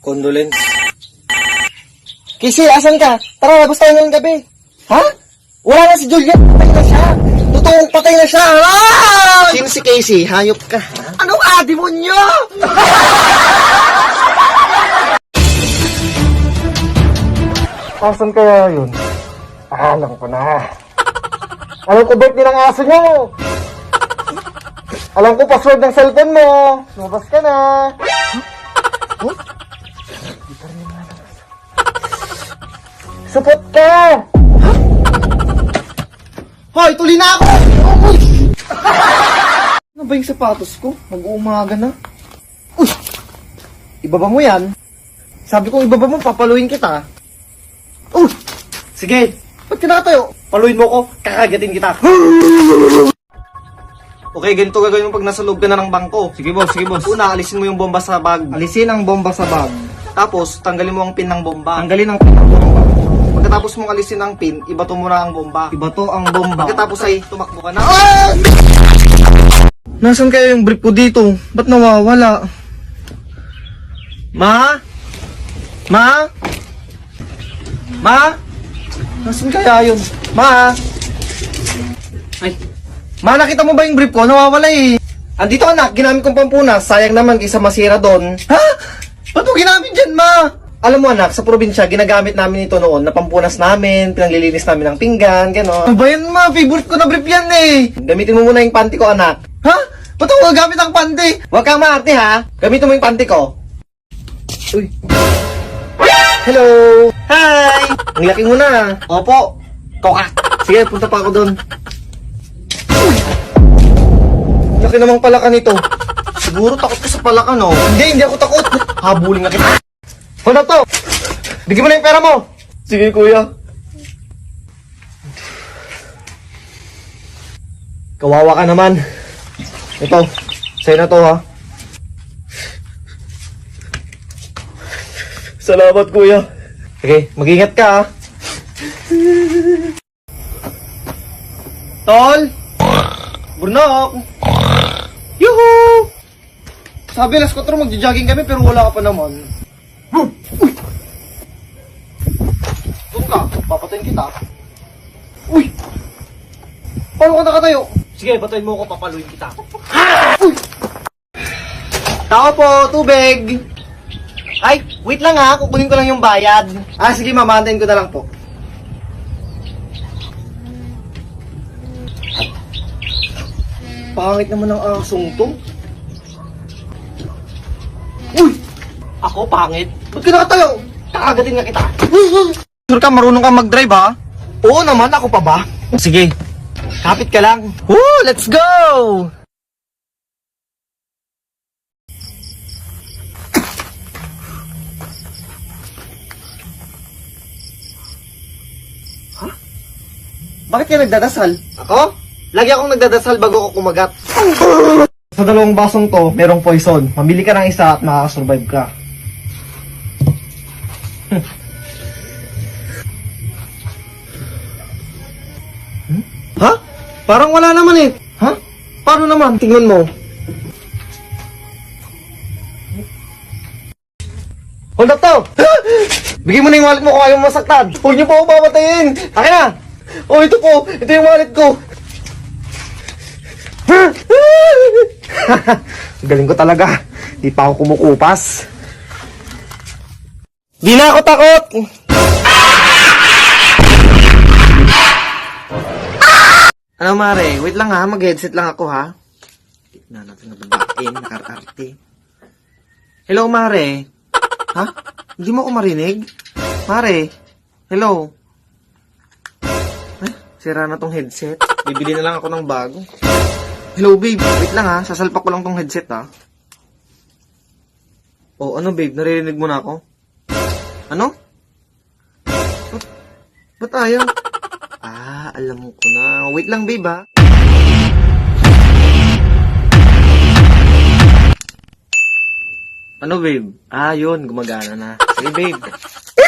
Condolence. Casey, asan ka? Tara, labas tayo ngayong gabi. Ha? Wala na si Juliet. Patay na siya. Totoong patay na siya. Ah! Sino si Casey? Hayop ka. Ano demonyo? Asan kaya yun? Alam ko na. Alam ko birthday ng aso niyo. Alam ko password ng cellphone mo. Lumabas ka na. Huh? Supot ka! Hoy, tuli na ako! Uy! Ano ba yung sapatos ko? Mag-uumaga na. Uy! Ibaba mo yan. Sabi ko ibaba mo, papaluin kita. Uy! Sige, ba't ka nakatayo? Paluin mo ko, kakagatin kita. Okay, ganito gagawin mo pag nasa loob ka na ng bangko. Sige boss, sige boss. Una, alisin mo yung bomba sa bag. Alisin ang bomba sa bag. Tapos, tanggalin mo ang pin ng bomba. Tanggalin ang pin ng bomba. Pagkatapos mong alisin ang pin, ibato mo na ang bomba. Ibato ang bomba. Pagkatapos ay tumakbo ka na. Ah! Nasaan kaya yung brief ko dito? Ba't nawawala? Ma? Ma? Ma? Nasaan kaya yun? Ma? Ay. Ma, nakita mo ba yung brief ko? Nawawala eh. Andito anak, ginamit kong pampunas. Sayang naman kaysa masira doon. Ha? Ba't mo ginamit dyan, ma? Alam mo anak, sa probinsya, ginagamit namin ito noon na pampunas namin, pinanglilinis namin ng pinggan, gano'n. Ano ba yan, ma? Favorite ko na brief yan eh. Gamitin mo muna yung panty ko, anak. Ha? Ba't ako gagamit ang panty? Huwag kang maarte, ha? Gamitin mo yung panty ko. Uy. Hello! Hi! Ang laki mo na. Opo. Koka. Sige, punta pa ako doon. Laki namang palakan nito. Siguro takot ka sa palakan, no? Hindi ako takot. Habulin na kita. Hold up to! Bigyan mo na yung pera mo! Sige, kuya. Kawawa ka naman. Ito, sa'yo na to, ha? Salamat, kuya. Okay, mag-ingat ka, ha? Tol! Burnok! Yuhu! Sabi, alas 4 magja-jogging kami pero wala ka pa naman. Uy! Doon ka, papatayin kita. Uy! Paano ka nakatayo? Sige, patayin mo ako, papaluin kita. Uy! Tao po, tubig! Ay, wait lang ha, kukunin ko lang yung bayad. Ah, sige, mamantayin ko na lang po. Pangit naman ang asong to. Uy! Ako pangit? Ba't ka nakatayo? Kakagatin nga kita. Sure ka, marunong ka mag-drive ha? Oo naman, ako pa ba? Sige, kapit ka lang. Woo! Let's go! Ha? Bakit ka nagdadasal? Ako? Lagi akong nagdadasal bago ako kumagat. Sa dalawang basong to, merong poison. Mamili ka ng isa at makakasurvive ka. Ha? Parang wala naman eh. Ha? Paano naman? Tingnan mo. Hold up to! Bigyan mo na yung wallet mo kung ayaw mo masaktan. Huwag niyo po ako papatayin. Akin na! Oh, ito po. Ito yung wallet ko. Galing ko talaga. Di pa ako kumukupas. Di na ako takot. Ano mare? Wait lang ha. Mag-headset lang ako ha. Tignan natin na babae. Nakar-arte. Hello mare. Ha? Hindi mo ako marinig? Mare. Hello. Sira na tong headset. Bibili na lang ako ng bago. Hello babe, wait lang ha. Sasalpak ko lang tong headset ha. Oh, ano babe? Naririnig mo na ako? Ano? Ba't ayaw? Ah, alam ko na. Wait lang babe ha. Ano babe? Ah, yun. Gumagana na. Sige babe.